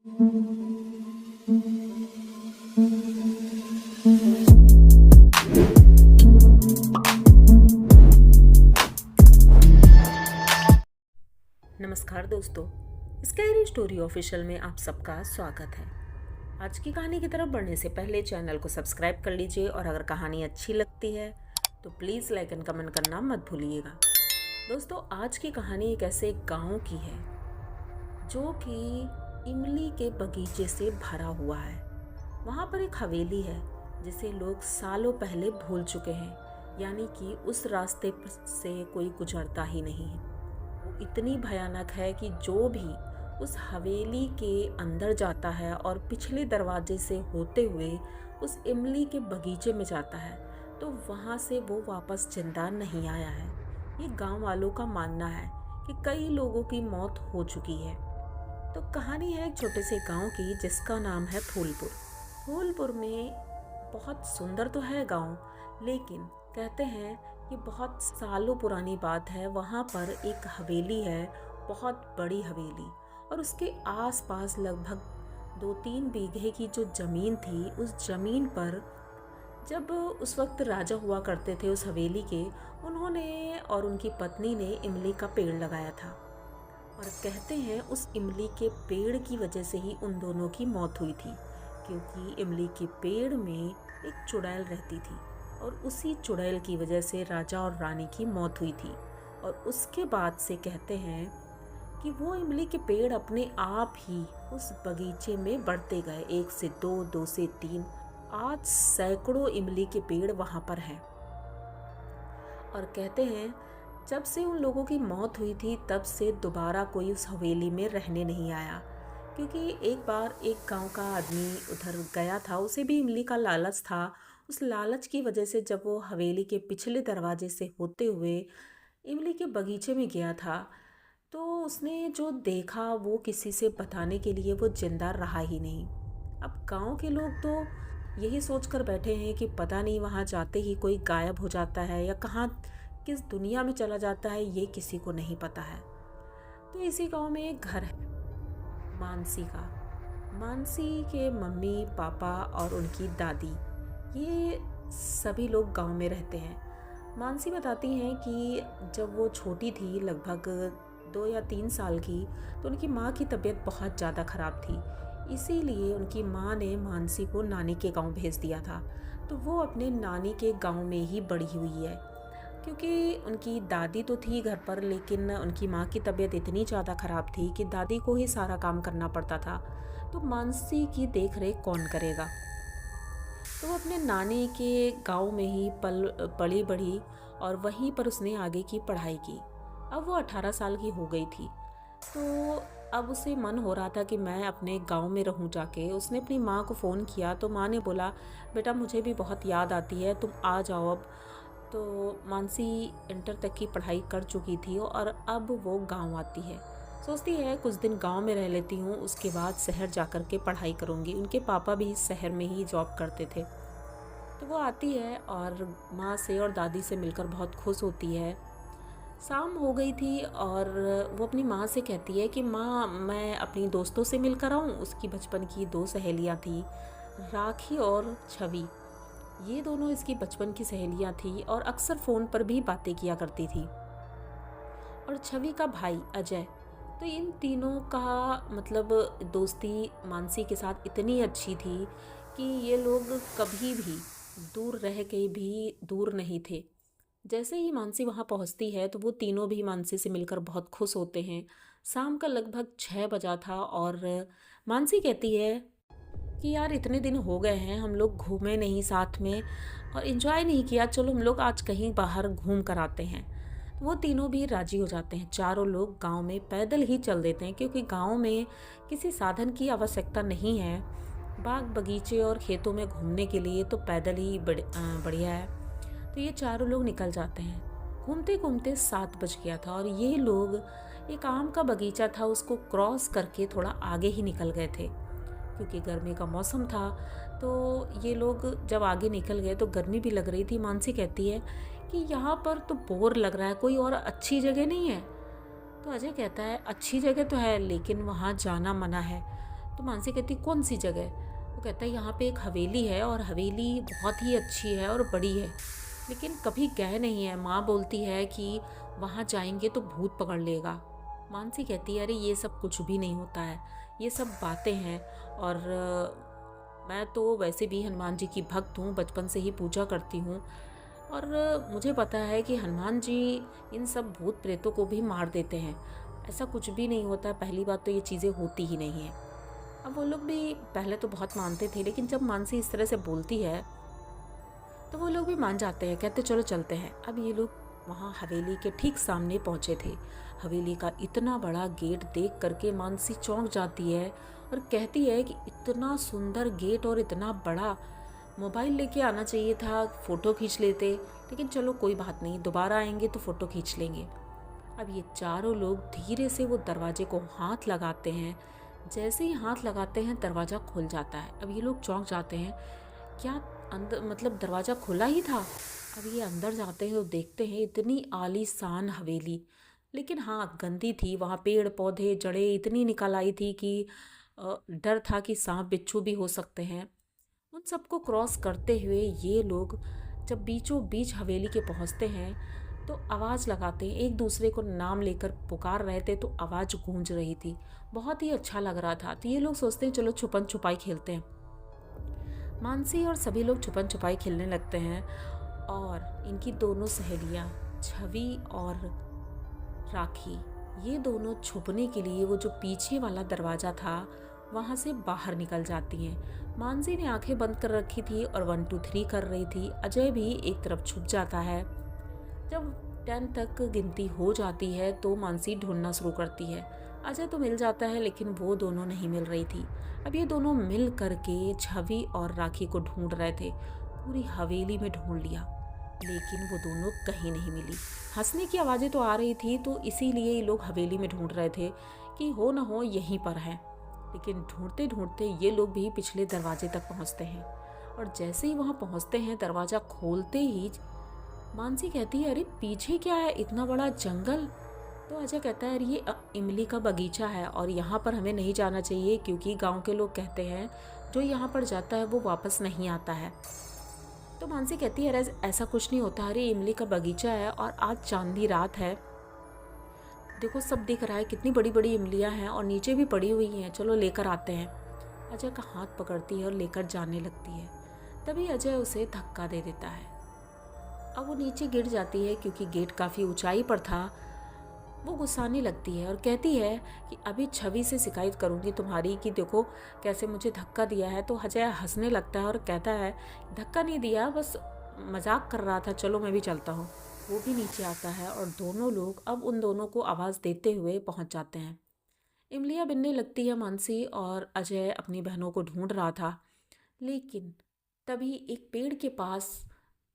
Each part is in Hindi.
नमस्कार दोस्तों, स्कैरी स्टोरी ऑफिशियल में आप सबका स्वागत है। आज की कहानी की तरफ बढ़ने से पहले चैनल को सब्सक्राइब कर लीजिए और अगर कहानी अच्छी लगती है तो प्लीज़ लाइक एंड कमेंट करना मत भूलिएगा। दोस्तों, आज की कहानी एक ऐसे गांव की है जो कि इमली के बगीचे से भरा हुआ है। वहाँ पर एक हवेली है जिसे लोग सालों पहले भूल चुके हैं, यानी कि उस रास्ते से कोई गुजरता ही नहीं है। वो इतनी भयानक है कि जो भी उस हवेली के अंदर जाता है और पिछले दरवाजे से होते हुए उस इमली के बगीचे में जाता है तो वहाँ से वो वापस जिंदा नहीं आया है। ये गांव वालों का मानना है कि कई लोगों की मौत हो चुकी है। तो कहानी है एक छोटे से गांव की जिसका नाम है फूलपुर। फूलपुर में बहुत सुंदर तो है गांव, लेकिन कहते हैं ये बहुत सालों पुरानी बात है। वहाँ पर एक हवेली है, बहुत बड़ी हवेली, और उसके आसपास लगभग 2-3 बीघे की जो ज़मीन थी, उस ज़मीन पर जब उस वक्त राजा हुआ करते थे उस हवेली के, उन्होंने और उनकी पत्नी ने इमली का पेड़ लगाया था। और कहते हैं उस इमली के पेड़ की वजह से ही उन दोनों की मौत हुई थी, क्योंकि इमली के पेड़ में एक चुड़ैल रहती थी और उसी चुड़ैल की वजह से राजा और रानी की मौत हुई थी। और उसके बाद से कहते हैं कि वो इमली के पेड़ अपने आप ही उस बगीचे में बढ़ते गए, 1 से 2, 2 से 3, आज सैकड़ों इमली के पेड़ वहाँ पर हैं। और कहते हैं जब से उन लोगों की मौत हुई थी तब से दोबारा कोई उस हवेली में रहने नहीं आया, क्योंकि एक बार एक गांव का आदमी उधर गया था, उसे भी इमली का लालच था। उस लालच की वजह से जब वो हवेली के पिछले दरवाजे से होते हुए इमली के बगीचे में गया था तो उसने जो देखा वो किसी से बताने के लिए वो जिंदा रहा ही नहीं। अब गांव के लोग तो यही सोचकर बैठे हैं कि पता नहीं वहाँ जाते ही कोई गायब हो जाता है या कहाँ किस दुनिया में चला जाता है, ये किसी को नहीं पता है। तो इसी गांव में एक घर है मानसी का। मानसी के मम्मी पापा और उनकी दादी, ये सभी लोग गांव में रहते हैं। मानसी बताती हैं कि जब वो छोटी थी, लगभग 2 या 3 साल की, तो उनकी माँ की तबीयत बहुत ज़्यादा ख़राब थी। इसीलिए उनकी माँ ने मानसी को नानी के गांव भेज दिया था। तो वो अपने नानी के गांव में ही बड़ी हुई है, क्योंकि उनकी दादी तो थी घर पर, लेकिन उनकी माँ की तबीयत इतनी ज़्यादा ख़राब थी कि दादी को ही सारा काम करना पड़ता था। तो मानसी की देख रेख कौन करेगा। तो वो अपने नानी के गांव में ही पली बढ़ी और वहीं पर उसने आगे की पढ़ाई की। अब वो 18 साल की हो गई थी, तो अब उसे मन हो रहा था कि मैं अपने गांव में रहूं जाके। उसने अपनी माँ को फ़ोन किया तो माँ ने बोला, बेटा मुझे भी बहुत याद आती है, तुम आ जाओ अब। तो मानसी इंटर तक की पढ़ाई कर चुकी थी और अब वो गांव आती है। सोचती है कुछ दिन गांव में रह लेती हूँ, उसके बाद शहर जाकर के पढ़ाई करूँगी। उनके पापा भी शहर में ही जॉब करते थे। तो वो आती है और माँ से और दादी से मिलकर बहुत खुश होती है। शाम हो गई थी और वो अपनी माँ से कहती है कि माँ, मैं अपनी दोस्तों से मिलकर आऊँ। उसकी बचपन की 2 सहेलियाँ थी, राखी और छवि। ये दोनों इसकी बचपन की सहेलियाँ थी और अक्सर फ़ोन पर भी बातें किया करती थी। और छवि का भाई अजय, तो इन तीनों का मतलब दोस्ती मानसी के साथ इतनी अच्छी थी कि ये लोग कभी भी दूर रह के भी दूर नहीं थे। जैसे ही मानसी वहाँ पहुँचती है तो वो तीनों भी मानसी से मिलकर बहुत खुश होते हैं। शाम का लगभग 6 बजा था और मानसी कहती है कि यार इतने दिन हो गए हैं, हम लोग घूमे नहीं साथ में और इन्जॉय नहीं किया, चलो हम लोग आज कहीं बाहर घूम कर आते हैं। तो वो तीनों भी राजी हो जाते हैं। चारों लोग गांव में पैदल ही चल देते हैं, क्योंकि गांव में किसी साधन की आवश्यकता नहीं है। बाग बगीचे और खेतों में घूमने के लिए तो पैदल ही बढ़िया है। तो ये चारों लोग निकल जाते हैं। घूमते घूमते 7 बज गया था और ये लोग, एक आम का बगीचा था, उसको क्रॉस करके थोड़ा आगे ही निकल गए थे, क्योंकि गर्मी का मौसम था। तो ये लोग जब आगे निकल गए तो गर्मी भी लग रही थी। मानसी कहती है कि यहाँ पर तो बोर लग रहा है, कोई और अच्छी जगह नहीं है। तो अजय कहता है अच्छी जगह तो है, लेकिन वहाँ जाना मना है। तो मानसी कहती कौन सी जगह? वो कहता है यहाँ पे एक हवेली है और हवेली बहुत ही अच्छी है और बड़ी है, लेकिन कभी गए नहीं है। माँ बोलती है कि वहाँ जाएंगे तो भूत पकड़ लेगा। मानसी कहती है अरे ये सब कुछ भी नहीं होता है, ये सब बातें हैं। और मैं तो वैसे भी हनुमान जी की भक्त हूँ, बचपन से ही पूजा करती हूँ और मुझे पता है कि हनुमान जी इन सब भूत प्रेतों को भी मार देते हैं। ऐसा कुछ भी नहीं होता। पहली बात तो ये चीज़ें होती ही नहीं हैं। अब वो लोग भी पहले तो बहुत मानते थे, लेकिन जब मानसी इस तरह से बोलती है तो वो लोग भी मान जाते हैं, कहते चलो चलते हैं। अब ये लोग वहाँ हवेली के ठीक सामने पहुँचे थे। हवेली का इतना बड़ा गेट देख करके मानसी चौंक जाती है और कहती है कि इतना सुंदर गेट और इतना बड़ा, मोबाइल लेके आना चाहिए था, फ़ोटो खींच लेते। लेकिन चलो कोई बात नहीं, दोबारा आएंगे तो फ़ोटो खींच लेंगे। अब ये चारों लोग धीरे से वो दरवाजे को हाथ लगाते हैं। जैसे ही हाथ लगाते हैं दरवाज़ा खुल जाता है। अब ये लोग चौंक जाते हैं, क्या अंदर मतलब दरवाज़ा खुला ही था? अब ये अंदर जाते हैं तो देखते हैं इतनी आलीशान हवेली, लेकिन हाँ गंदी थी। वहाँ पेड़ पौधे जड़ें इतनी निकल आई थी कि डर था कि सांप बिच्छू भी हो सकते हैं। उन सबको क्रॉस करते हुए ये लोग जब बीचों बीच हवेली के पहुँचते हैं तो आवाज़ लगाते हैं, एक दूसरे को नाम लेकर पुकार रहे थे तो आवाज़ गूंज रही थी। बहुत ही अच्छा लग रहा था। तो ये लोग सोचते हैं चलो छुपन छुपाई खेलते हैं। मानसी और सभी लोग छुपन छुपाई खेलने लगते हैं और इनकी दोनों सहेलियाँ छवि और राखी, ये दोनों छुपने के लिए वो जो पीछे वाला दरवाज़ा था वहाँ से बाहर निकल जाती हैं। मानसी ने आंखें बंद कर रखी थी और 1 2 3 कर रही थी। अजय भी एक तरफ छुप जाता है। जब 10 तक गिनती हो जाती है तो मानसी ढूंढना शुरू करती है। अजय तो मिल जाता है, लेकिन वो दोनों नहीं मिल रही थी। अब ये दोनों मिल करके छवि और राखी को ढूंढ रहे थे। पूरी हवेली में ढूंढ लिया, लेकिन वो दोनों कहीं नहीं मिली। हंसने की आवाज़ें तो आ रही थी, तो इसीलिए ये लोग हवेली में ढूंढ रहे थे कि हो ना हो यहीं पर है। लेकिन ढूंढते ढूंढते ये लोग भी पिछले दरवाजे तक पहुंचते हैं और जैसे ही वहां पहुंचते हैं दरवाज़ा खोलते ही मानसी कहती है अरे पीछे क्या है, इतना बड़ा जंगल। तो अजय कहता है अरे ये इमली का बगीचा है और यहाँ पर हमें नहीं जाना चाहिए, क्योंकि गांव के लोग कहते हैं जो यहाँ पर जाता है वो वापस नहीं आता है। तो मानसी कहती है अरे ऐसा कुछ नहीं होता, अरे इमली का बगीचा है और आज चांदनी रात है, देखो सब दिख रहा है, कितनी बड़ी बड़ी इमलियाँ हैं और नीचे भी पड़ी हुई हैं, चलो लेकर आते हैं। अजय का हाथ पकड़ती है और लेकर जाने लगती है। तभी अजय उसे धक्का दे देता है। अब वो नीचे गिर जाती है, क्योंकि गेट काफ़ी ऊंचाई पर था। वो गुस्साने लगती है और कहती है कि अभी छवि से शिकायत करूंगी तुम्हारी कि देखो कैसे मुझे धक्का दिया है। तो अजय हंसने लगता है और कहता है धक्का नहीं दिया, बस मजाक कर रहा था, चलो मैं भी चलता हूँ। वो भी नीचे आता है और दोनों लोग अब उन दोनों को आवाज़ देते हुए पहुँच जाते हैं। इमलियाँ बिनने लगती है मानसी और अजय अपनी बहनों को ढूंढ रहा था, लेकिन तभी एक पेड़ के पास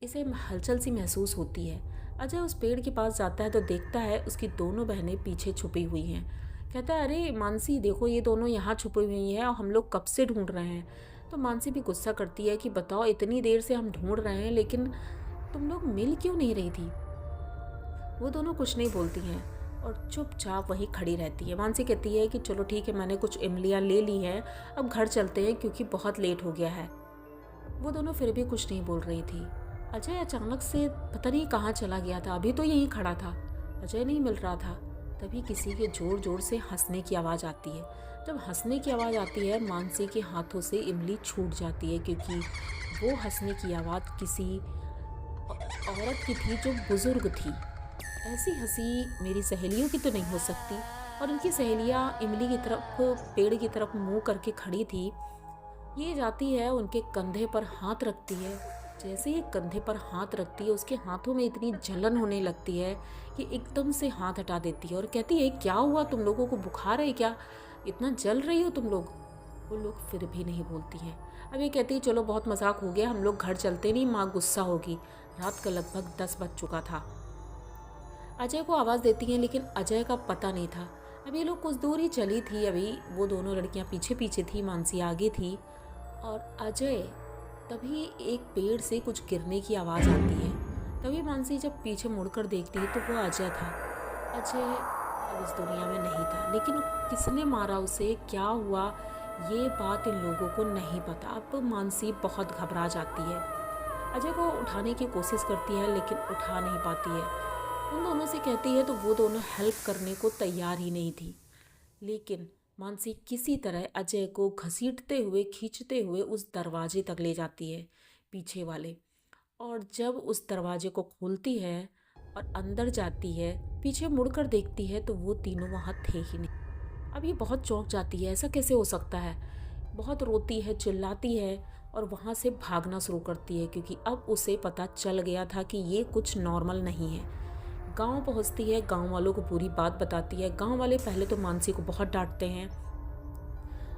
इसे हलचल सी महसूस होती है। अजय उस पेड़ के पास जाता है तो देखता है उसकी दोनों बहनें पीछे छुपी हुई हैं। कहता है अरे मानसी देखो ये दोनों यहाँ छुपी हुई हैं और हम लोग कब से ढूंढ रहे हैं। तो मानसी भी गुस्सा करती है कि बताओ इतनी देर से हम ढूंढ रहे हैं, लेकिन तुम लोग मिल क्यों नहीं रही थी। वो दोनों कुछ नहीं बोलती हैं और चुपचाप वहीं खड़ी रहती है। मानसी कहती है कि चलो ठीक है, मैंने कुछ इमलियाँ ले ली हैं, अब घर चलते हैं क्योंकि बहुत लेट हो गया है। वो दोनों फिर भी कुछ नहीं बोल रही थी। अजय अचानक से पता नहीं कहाँ चला गया था, अभी तो यहीं खड़ा था, अजय नहीं मिल रहा था। तभी किसी के जोर जोर से हंसने की आवाज़ आती है। जब हंसने की आवाज़ आती है मानसी के हाथों से इमली छूट जाती है, क्योंकि वो हंसने की आवाज़ किसी औरत की थी जो बुजुर्ग थी। ऐसी हंसी मेरी सहेलियों की तो नहीं हो सकती। और उनकी सहेलियाँ इमली की तरफ, पेड़ की तरफ मुंह करके खड़ी थी। ये जाती है उनके कंधे पर हाथ रखती है। जैसे ही कंधे पर हाथ रखती है उसके हाथों में इतनी जलन होने लगती है कि एकदम से हाथ हटा देती है और कहती है क्या हुआ, तुम लोगों को बुखार है क्या, इतना जल रही हो तुम लोग। वो लोग फिर भी नहीं बोलती हैं। अब ये कहती है चलो बहुत मजाक हो गया, हम लोग घर चलते, नहीं माँ गुस्सा होगी। रात का लगभग 10 बज चुका था। अजय को आवाज़ देती हैं, लेकिन अजय का पता नहीं था। अब ये लोग कुछ दूर ही चली थी, अभी वो दोनों लड़कियां पीछे पीछे थी, मानसी आगे थी। और अजय तभी एक पेड़ से कुछ गिरने की आवाज़ आती है। तभी मानसी जब पीछे मुड़कर देखती है तो वो अजय था। अजय अब इस दुनिया में नहीं था, लेकिन किसने मारा उसे, क्या हुआ ये बात इन लोगों को नहीं पता। अब मानसी बहुत घबरा जाती है। अजय को उठाने की कोशिश करती है लेकिन उठा नहीं पाती है। उन दोनों से कहती है तो वो दोनों हेल्प करने को तैयार ही नहीं थी। लेकिन मानसी किसी तरह अजय को घसीटते हुए खींचते हुए उस दरवाजे तक ले जाती है, पीछे वाले। और जब उस दरवाजे को खोलती है और अंदर जाती है, पीछे मुड़कर देखती है तो वो तीनों वहाँ थे ही नहीं। अब ये बहुत चौंक जाती है, ऐसा कैसे हो सकता है। बहुत रोती है, चिल्लाती है और वहाँ से भागना शुरू करती है, क्योंकि अब उसे पता चल गया था कि ये कुछ नॉर्मल नहीं है। गांव पहुँचती है, गांव वालों को पूरी बात बताती है। गांव वाले पहले तो मानसी को बहुत डांटते हैं।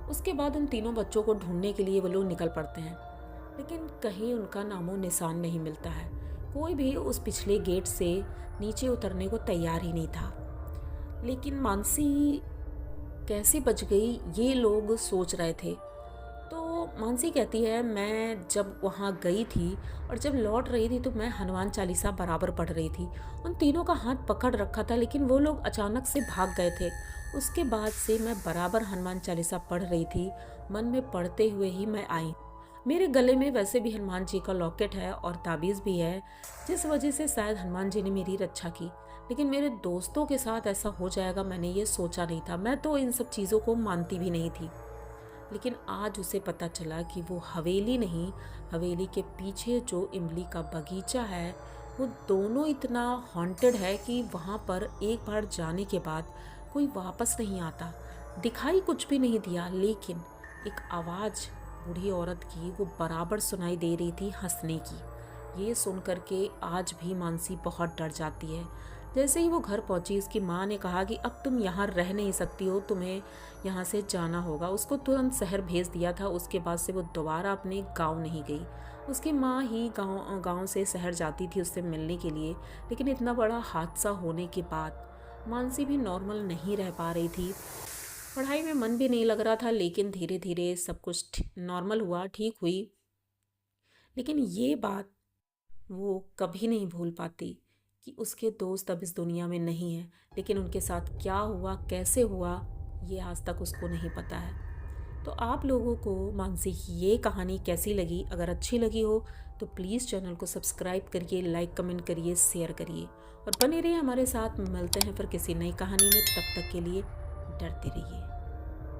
उसके बाद उन तीनों बच्चों को ढूंढने के लिए वो लोग निकल पड़ते हैं, लेकिन कहीं उनका नामो निशान नहीं मिलता है। कोई भी उस पिछले गेट से नीचे उतरने को तैयार ही नहीं था। लेकिन मानसी कैसे बच गई, ये लोग सोच रहे थे। तो मानसी कहती है, मैं जब वहाँ गई थी और जब लौट रही थी तो मैं हनुमान चालीसा बराबर पढ़ रही थी। उन तीनों का हाथ पकड़ रखा था, लेकिन वो लोग अचानक से भाग गए थे। उसके बाद से मैं बराबर हनुमान चालीसा पढ़ रही थी, मन में पढ़ते हुए ही मैं आई। मेरे गले में वैसे भी हनुमान जी का लॉकेट है और ताबीज़ भी है, जिस वजह से शायद हनुमान जी ने मेरी रक्षा की। लेकिन मेरे दोस्तों के साथ ऐसा हो जाएगा मैंने ये सोचा नहीं था। मैं तो इन सब चीज़ों को मानती भी नहीं थी। लेकिन आज उसे पता चला कि वो हवेली नहीं, हवेली के पीछे जो इमली का बगीचा है, वो दोनों इतना हॉन्टेड है कि वहाँ पर एक बार जाने के बाद कोई वापस नहीं आता। दिखाई कुछ भी नहीं दिया, लेकिन एक आवाज़ बूढ़ी औरत की वो बराबर सुनाई दे रही थी, हंसने की। ये सुन कर के आज भी मानसी बहुत डर जाती है। जैसे ही वो घर पहुंची, उसकी माँ ने कहा कि अब तुम यहाँ रह नहीं सकती हो, तुम्हें यहाँ से जाना होगा। उसको तुरंत शहर भेज दिया था। उसके बाद से वो दोबारा अपने गांव नहीं गई। उसकी माँ ही गांव से शहर जाती थी उससे मिलने के लिए। लेकिन इतना बड़ा हादसा होने के बाद मानसी भी नॉर्मल नहीं रह पा रही थी। पढ़ाई में मन भी नहीं लग रहा था, लेकिन धीरे धीरे सब कुछ नॉर्मल हुआ, ठीक हुई। लेकिन ये बात वो कभी नहीं भूल पाती कि उसके दोस्त अब इस दुनिया में नहीं हैं। लेकिन उनके साथ क्या हुआ, कैसे हुआ, ये आज तक उसको नहीं पता है। तो आप लोगों को मानसी की ये कहानी कैसी लगी? अगर अच्छी लगी हो तो प्लीज़ चैनल को सब्सक्राइब करिए, लाइक कमेंट करिए, शेयर करिए और बने रहिए हमारे साथ। मिलते हैं फिर किसी नई कहानी में। तब तक के लिए डरते रहिए।